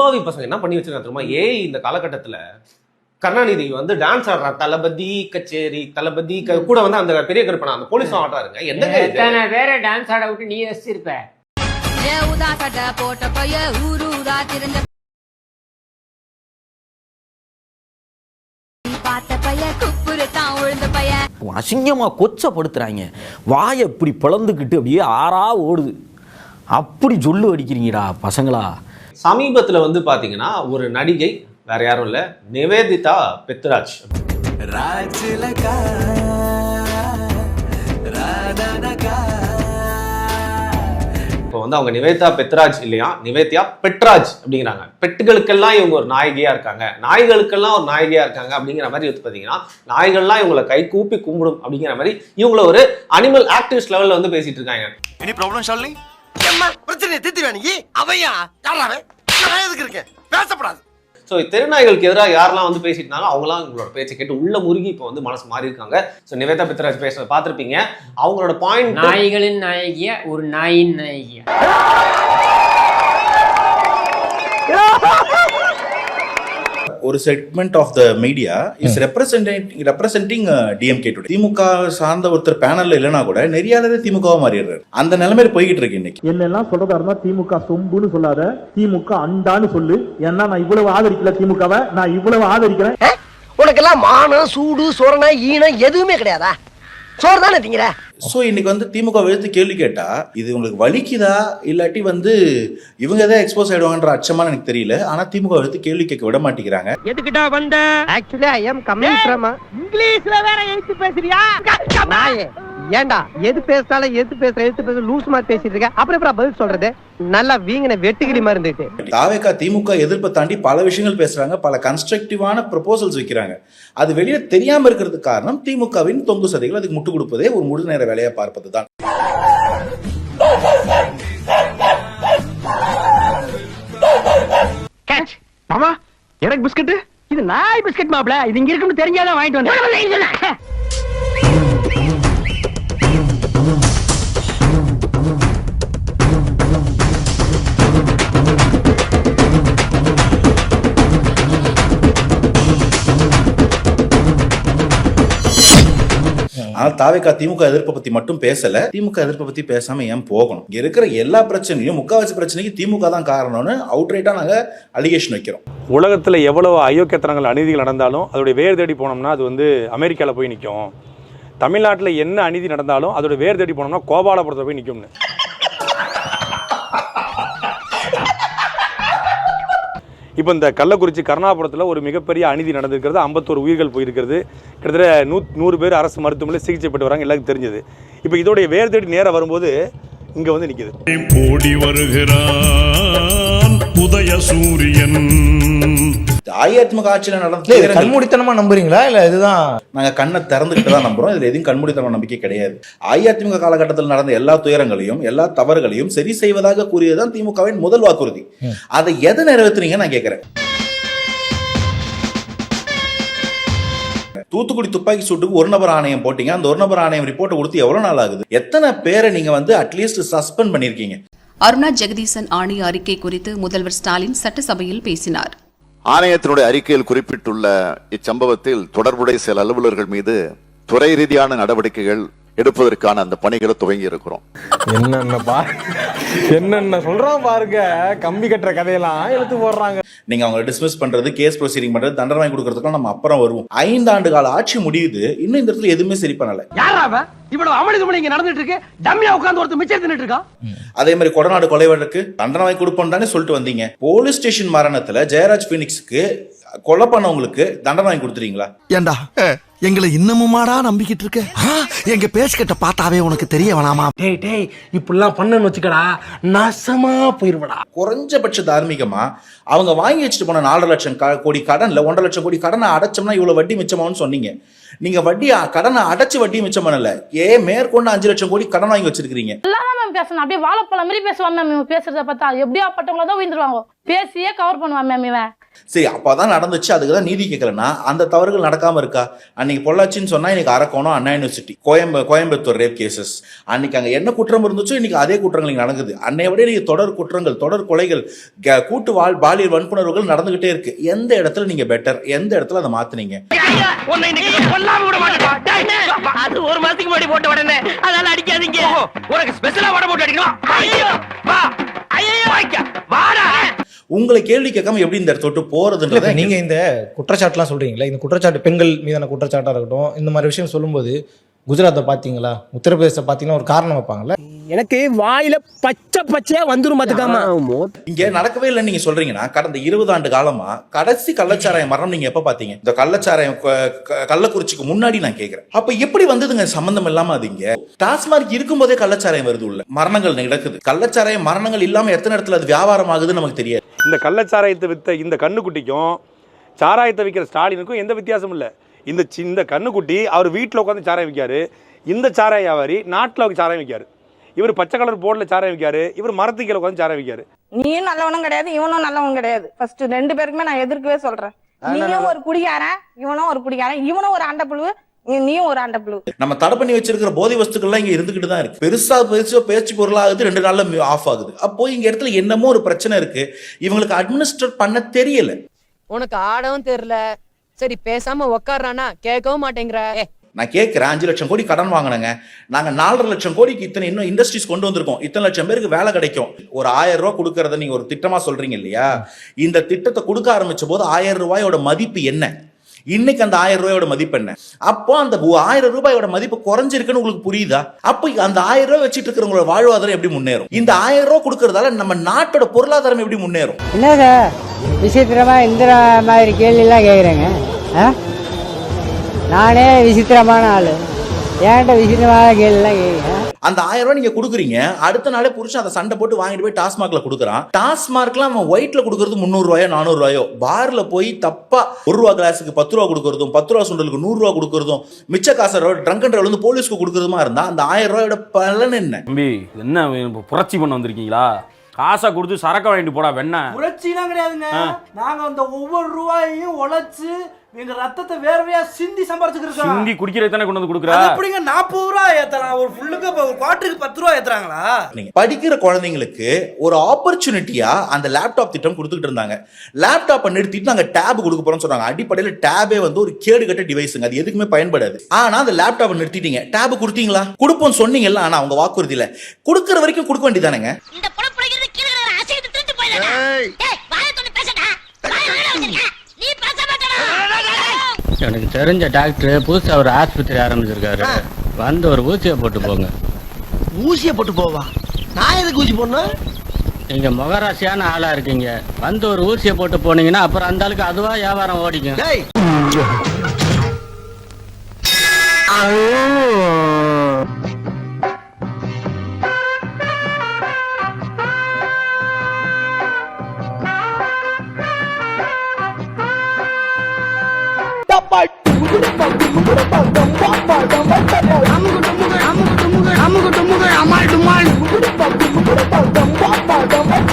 பாவி பசங்க என்ன பண்ணி வச்சிருக்காங்க தெரியுமா? ஏய் இந்த காலகட்டத்துல கருணாநிதி வந்து டான்ஸ் ஆடுறான், தளபதி கச்சேரி தளபதி கூட வந்து அந்த பெரிய கருப்பனா அந்த போலீஸ் ஆடுறாருங்க. என்ன வேற டான்ஸ் ஆட விட்டு நீ ரசிச்சிருப்ப. அசிங்கமா கொச்சப்படுத்துறாங்க. வாயை இப்படி பிளந்துக்கிட்டு அப்படியே ஆறா ஓடுது. அப்படி சொல்லு அடிக்கிறீங்கடா பசங்களா. சமீபத்துல வந்து பாத்தீங்கன்னா ஒரு நடிகை, வேற யாரும் இல்ல, நிவேதிதா பெத்ராஜ். இப்போ வந்து அவங்க நிவேதிதா பெத்ராஜ் இல்லையா, நிவேதியா பெட்ராஜ் அப்படிங்கிறாங்க. பெட்டுகளுக்கெல்லாம் இவங்க ஒரு நாயகியா இருக்காங்க, நாய்களுக்கெல்லாம் ஒரு நாயகியா இருக்காங்க அப்படிங்கிற மாதிரி வந்து பாத்தீங்கன்னா நாய்கள்லாம் இவங்களை கை கூப்பி கும்பிடும் அப்படிங்கிற மாதிரி இவங்கள ஒரு அனிமல் ஆக்டிவிஸ்ட் லெவல்ல வந்து பேசிட்டு இருக்காங்க. Any problem Shalini? பிரச்சனை தீர்த்து வேணுங்க. அவையா யாராவே நான் எதுக்கு இருக்கேன், பேசப்படாது. ஸோ தெருநாய்களுக்கு எதிராக யாரெல்லாம் வந்து பேசிட்டு இருந்தாலும் அவங்களாம் உங்களோட பேச்சை கேட்டு உள்ள முருகி இப்போ வந்து மனசு மாறி இருக்காங்க. ஸோ நிவேதா பெத்ராஜ் பேசுறத பார்த்துருப்பீங்க. அவங்களோட பாயிண்ட், நாய்களின் நாயகியா ஒரு நாயின் நாயகியா? ஒரு segment of the media is representing DMK today. DMK சார்ந்த ஒருத்தர் பேனல்ல இல்லைனா கூட நெறியாளரே திமுகவா மாறிடுறாரு. அந்த நிலைமையில போய்கிட்டு இருக்கு இன்னைக்கு. என்னெல்லாம் சொல்றதா இருந்தா திமுக சொம்புன்னு சொல்லாத, திமுக அண்டான்னு சொல்லு. ஏன்னா நான் இவ்வளவு ஆதரிக்கல திமுகவை, நான் இவ்வளவு ஆதரிக்கிறேன். உனக்கெல்லாம் மானம் சூடு சொரணை ஈனம் எதுவுமே கிடையாதா? சோறு தானே திங்கிற. ஸோ இன்னைக்கு வந்து திமுக எழுத்து கேள்வி கேட்டா இது உங்களுக்கு வலிக்குதா இல்லாட்டி வந்து இவங்க தான் எக்ஸ்போஸ் ஆயிடுவாங்கன்ற அச்சமா எனக்கு தெரியல. ஆனா திமுக எழுத்து கேள்வி கேட்க விட மாட்டேங்கிறாங்க. எதுக்கிட்டா வந்த? Actually I am coming from. இங்கிலீஷ்ல வேற எழுத்து பேசுறியா? நாயே ஏண்டா எது பேசினாலும் எழுத்து லூஸ் மாதிரி பேசிட்டு இருக்க. அப்புறம் எப்படி பதில் சொல்றது? நல்லா வீங்கின வெட்டுக்கிளி மாதிரி இருந்துட்டு. தாவேகா திமுக எதிர்ப்பை தாண்டி பல விஷயங்கள் பேசுறாங்க, பல கன்ஸ்ட்ரக்டிவான ப்ரொபோசல்ஸ் வைக்கிறாங்க. அது வெளியே தெரியாம இருக்கிறதுக்கு காரணம் திமுகவின் தொங்கு சதைகள் அதுக்கு முட்டு கொடுப்பதே ஒரு முழு நேர வேலையா பார்ப்பது தான். மாமா எனக்கு பிஸ்கட். இது நாய் பிஸ்கட் மாப்ள. இது இங்க இருக்குன்னு தெரிஞ்சாதான் வாங்கிட்டு வந்தேன். ஆனால் தாவேகா திமுக எதிர்ப்பை பத்தி மட்டும் பேசல. திமுக எதிர்ப்பை பத்தி பேசாம ஏன் போகணும்? இங்க இருக்கிற எல்லா பிரச்சனையும் முக்காவாசி பிரச்சனைக்கு திமுக தான் காரணம்னு அவுட்ரைட்டா நாங்க அலிகேஷன் வைக்கிறோம். உலகத்துல எவ்வளவு அயோக்கியத்தனங்கள் அநீதிகள் நடந்தாலும் அதோடைய வேர் தேடி போனோம்னா அது வந்து அமெரிக்கால போய் நிற்கும். தமிழ்நாட்டில் என்ன அநீதி நடந்தாலும் அதோட வேர் தேடி போனோம்னா கோபாலபுரத்தில் போய் நிற்கும்னு. இப்போ இந்த கள்ளக்குறிச்சி கருணாபுரத்தில் ஒரு மிகப்பெரிய அநீதி நடந்திருக்கிறது. 51 உயிர்கள் போயிருக்கிறது. கிட்டத்தட்ட 100 பேர் அரசு மருத்துவமனையில் சிகிச்சை பெற்று வராங்க. எல்லாருக்கும் தெரிஞ்சது. இப்போ இதோடைய வேர் தேடி நேரம் வரும்போது இங்கே வந்து நிற்குது. ஓடி வருகிறான் உதய சூரியன். அஇஅதிமுக ஆட்சியில் நடந்த கண்மூடித்தனமா நம்புறீங்களா இல்ல இதுதான்? நாங்க கண்ணை திறந்துகிட்டு தான் நம்புறோம். இதுல எதுவும் கண்மூடித்தனமா நம்பிக்கை கிடையாது. அஇஅதிமுக காலகட்டத்தில் நடந்த எல்லா துயரங்களையும் எல்லா தவறுகளையும் சரி செய்வதாக கூறியதுதான் திமுகவின் முதல் வாக்குறுதி. அதை எதை நிறைவேற்றுறீங்க நான் கேட்கிறேன். தூத்துக்குடி துப்பாக்கி சூட்டுக்கு ஒரு நபர் ஆணையம் போட்டீங்க. அந்த ஒரு நபர் ஆணையம் ரிப்போர்ட் கொடுத்து எவ்வளவு நாள் ஆகுது? எத்தனை பேரை நீங்க வந்து அட்லீஸ்ட் சஸ்பெண்ட் பண்ணிருக்கீங்க? அருணா ஜெகதீசன் ஆணைய அறிக்கை குறித்து முதல்வர் ஸ்டாலின் சட்டசபையில் பேசினார். ஆணையத்தினுடைய அறிக்கையில் குறிப்பிட்டுள்ள இச்சம்பவத்தில் தொடர்புடைய சில அலுவலர்கள் மீது துறை ரீதியான நடவடிக்கைகள் எடுப்பதற்கான அந்த பணிகளை துவங்கி இருக்கிறோம். என்னென்ன சொல்றான் பாருங்க. கம்பி கட்டுற கதையெல்லாம் எடுத்து போடுறாங்க. நீங்க அவங்க டிஸ்மிஸ் பண்றது, கேஸ் ப்ரொசீடிங் பண்றது, தண்டனை வாங்கி கொடுக்கறதுக்கு நம்ம அப்புறம் வருவோம். 5 ஆண்டு கால ஆட்சி முடியுது, இன்னும் இந்த இடத்துல எதுவுமே சரி பண்ணல. யாராவ இவ்வளவு அமளிதுமளி இங்க நடந்துட்டு இருக்கு? டம்மியா உட்கார்ந்து ஒருத்தர் மிச்சம் தின்னுட்டு இருக்கான். அதே மாதிரி கொடநாடு கொலை வழக்கு தண்டனை வாங்கி கொடுப்போம் தானே சொல்லிட்டு வந்தீங்க. போலீஸ் ஸ்டேஷன் மரணத்துல ஜெயராஜ் பீனிக்ஸ்க்கு கொலை பண்ணவங்களுக்கு தண்டனை வாங்கி கொடுத்துறீங்களா? ஏண்டா எங்களை இன்னமுமாடா நம்பிக்கிட்டு இருக்க? எங்க பேசிக்கிட்ட பார்த்தாவே உனக்கு தெரிய வேணாமா? டேய் டேய் இப்படிலாம் பண்ணன்னு வச்சுக்கடா, நாசமா போயிருவடா. குறைஞ்சபட்ச தார்மீகமா அவங்க வாங்கி வச்சுட்டு போன 4 லட்சம் கோடி கடன்ல 1.5 லட்சம் கோடி கடனை அடைச்சோம்னா இவ்வளவு வட்டி மிச்சமான்னு சொன்னீங்க. நீங்க வட்டி கடனை அடைச்சு வட்டி மிச்சம் பண்ணல. மேற்கொண்டு 5 லட்சம் கோடி கடன் வாங்கி வச்சிருக்கீங்க. பேசணும் அப்படியே வாழைப்பழம் மாதிரி பேசுவான் மேம். இவன் பேசுறத பார்த்தா எப்படியா பட்டவங்கள தான் உயிர்ந்துருவாங்க. பேசியே கவர் பண்ணுவான் மேம். இவன் சரி, அப்பதான் நடந்துச்சு, அதுக்கு தான் நீதி கேட்கலன்னா அந்த தவறுகள் நடக்காம இருக்கா? அன்னைக்கு பொள்ளாச்சின்னு சொன்னா இன்னைக்கு அரக்கோணம், அண்ணா யூனிவர்சிட்டி, கோயம்புத்தூர் ரேப் கேசஸ், அன்னைக்கு அங்க என்ன குற்றம் இருந்துச்சோ இன்னைக்கு அதே குற்றங்கள் இங்க நடக்குது. அன்னைய விட நீங்க தொடர் குற்றங்கள், தொடர் கொலைகள், கூட்டு பாலியல் வன்புணர்வுகள் நடந்துகிட்டே இருக்கு. எந்த இடத்துல நீங்க பெட்டர், எந்த இடத்துல அதை மாத்துனீங்க? அது ஒரு மாசத்துக்கு முன்னாடி போட்ட உடனே அதனால அடிக்காதீங்க. உனக்கு ஸ்பெஷலா வட போட்டு அடிக்கலாம். உங்களை கேள்வி கேட்காம எப்படி இந்த இடத்த விட்டு போறதுன்றத நீங்க இந்த குற்றச்சாட்டுலாம் சொல்றீங்களா, இந்த குற்றச்சாட்டு பெண்கள் மீதான குற்றச்சாட்டா இருக்கட்டும், இந்த மாதிரி விஷயம் சொல்லும்போது குஜராத்தை பாத்தீங்களா, உத்தரப்பிரதேச பாத்தீங்கன்னா ஒரு காரணம் வைப்பாங்கல்ல. எனக்கு வாயில பச்சையா வந்துரும் பாத்துக்காம. இங்க நடக்கவே இல்லைன்னு நீங்க சொல்றீங்கன்னா, கடந்த 20 ஆண்டு காலமா கடைசி கள்ளச்சாராய மரணம் நீங்க எப்ப பாத்தீங்க? இந்த கள்ளச்சாராயம் கள்ளக்குறிச்சிக்கு முன்னாடி நான் கேக்குறேன். அப்ப எப்படி வந்ததுங்க சம்பந்தம் இல்லாம? அது இங்க டாஸ்மார்க் இருக்கும் போதே கள்ளச்சாராயம் வருது உள்ள, மரணங்கள் நடக்குது. கள்ளச்சாராய மரணங்கள் இல்லாம எத்தனை இடத்துல அது வியாபாரம் ஆகுதுன்னு நமக்கு தெரியாது. இந்த கள்ளச்சாராயத்தை வித்த இந்த கண்ணுக்குட்டிக்கும் சாராயத்தை விற்கிற ஸ்டாலினுக்கும் எந்த வித்தியாசமும் இல்லை. இந்த கண்ணுக்குட்டி அவர் வீட்டில் உட்காந்து சாராயம் விற்காரு, இந்த சாராய வியாபாரி நாட்டில் சாராயம் விற்காரு. இவர் பச்சை கலர் போர்டில் சாராயம் விற்காரு, இவர் மரத்துக்கு கீழே உட்காந்து சாராயம் விற்காரு. நீயும் நல்லவனும் கிடையாது, இவனும் நல்லவனும் கிடையாது. ஃபர்ஸ்ட் 2 பேருக்குமே நான் எதிர்க்கவே சொல்றேன். நீயும் ஒரு குடிகாரன், இவனும் ஒரு குடிகாரன், இவனும் ஒரு ஆண்டப்புழு, நீயும் ஒரு ஆண்டப்புழு. நம்ம தடை பண்ணி வச்சிருக்கிற போதை வஸ்துக்கள்லாம் இங்க இருந்துகிட்டு தான் இருக்கு. பெருசா பேச்சு பொருளாகுது, 2 நாள்ல ஆஃப் ஆகுது. அப்போ இங்க இடத்துல என்னமோ ஒரு பிரச்சனை இருக்கு, இவங்களுக்கு அட்மினிஸ்ட்ரேட் பண்ண தெரியல. உனக்கு ஆடவும் தெரியல, சரி பேசாம உக்காரானா கேட்கவும் மாட்டேங்கிற. நான் கேட்கிறேன், 5 லட்சம் கோடி கடன் வாங்கினங்க, நாங்க 4.5 லட்சம் கோடிக்கு இத்தனை இன்னும் இண்டஸ்ட்ரீஸ் கொண்டு வந்திருக்கோம், இத்தனை லட்சம் பேருக்கு வேலை கிடைக்கும். ஒரு 1000 ரூபாய் கொடுக்கறத நீங்க ஒரு திட்டமா சொல்றீங்க இல்லையா? இந்த திட்டத்தை கொடுக்க ஆரம்பிச்ச போது 1000 ரூபாயோட மதிப்பு என்ன? இன்னைக்கு அந்த 1000 ரூபாயோட மதிப்பு என்ன? அப்போ அந்த 1000 ரூபாயோட மதிப்பு குறைஞ்சிருக்குன்னு உங்களுக்கு புரியுதா? அப்போ அந்த 1000 ரூபாய் வச்சுட்டு இருக்கிறவங்களோட வாழ்வாதாரம் எப்படி முன்னேறும்? இந்த 1000 ரூபாய் கொடுக்கறதால நம்ம நாட்டோட பொருளாதாரம் எப்படி முன்னேறும்? என்ன சார் விசித்திரமா இந்த மாதிரி கேள்வி எல்லாம் கேக்குறேங்க? நானே விசித்திரமான ஆளு, ஏன்ட்ட விசித்திரமான கேள்வி எல்லாம் கேக்குறேன். அந்த 1000 ரூபாய் நீங்க கொடுக்குறீங்க, அடுத்த நாளே புருஷன் அதை சண்டை போட்டு வாங்கிட்டு போய் டாஸ்மார்க்ல கொடுக்குறான். டாஸ்மார்க்ல அவன் ஒயிட்ல கொடுக்கறது 300 ரூபாயோ 400 ரூபாயோ, பார்ல போய் தப்பா 1 ரூபா கிளாஸுக்கு 10 ரூபா கொடுக்கறதும் 10 ரூபா சுண்டலுக்கு 100 ரூபா கொடுக்கறதும் மிச்ச காசை ட்ரங்க் அண்ட் டிரைவ்ல வந்து போலீஸ்க்கு கொடுக்கறதுமா இருந்தா அந்த 1000 ரூபாயோட பலன் என்ன? தம்பி என்ன புரட்சி பண்ண வந்திருக்கீங்களா? காசை கொடுத்து சரக்க வாங்கிட்டு போடா வெண்ண. புரட்சிலாம் கிடையாதுங்க, நாங்க அந்த ஒவ்வொரு ரூபாயையும் உழைச்சு எங்க ரத்தத்தை வேர்வையா சிந்தி சம்பாரிச்சுக்கிருக்கோம். சிந்தி குடிக்கிறது தானே கொண்டு வந்து கொடுக்குறா. அப்படிங்க 40 ரூபாய் ஏத்தலாம், ஒரு ஃபுல்லுக்கு ஒரு குவார்ட்டருக்கு 10 ரூபாய் ஏத்துறாங்களா? நீங்க படிக்கிற குழந்தைங்களுக்கு ஒரு ஆப்பர்ச்சுனிட்டியா அந்த லேப்டாப் திட்டம் கொடுத்துட்டு இருந்தாங்க. லேப்டாப்பை நிறுத்திட்டு நாங்க டேப் கொடுக்க போறோம்னு சொன்னாங்க. அடிப்படையில் டேபே வந்து ஒரு கேடுகட்ட டிவைஸுங்க, அது எதுக்குமே பயன்படாது. ஆனா அந்த லேப்டாப்பை நிறுத்திட்டீங்க, டேப் கொடுத்தீங்களா? கொடுப்போம் சொன்னீங்கல்ல, ஆனா அவங்க வாக்குறுதியில கொடுக்கற வரைக்கும் கொடுக்க வேண்டியதானங்க. எனக்கு தெரிஞ்ச டாக்டர் புதுசா ஒரு ஆஸ்பத்திரி ஆரம்பிச்சிருக்காரு, வந்து ஒரு ஊசியை போட்டு போங்க. ஊசியை போட்டு போவா? நான் எதுக்கு ஊசி போடணும்? நீங்க முகராசியான ஆளா இருக்கீங்க, வந்து ஒரு ஊசியை போட்டு போனீங்கன்னா அப்புறம் அந்த ஆளுக்கு அதுவா வியாபாரம் ஓடிக்கும். அமுகு டுமுகு அமால் டுமால்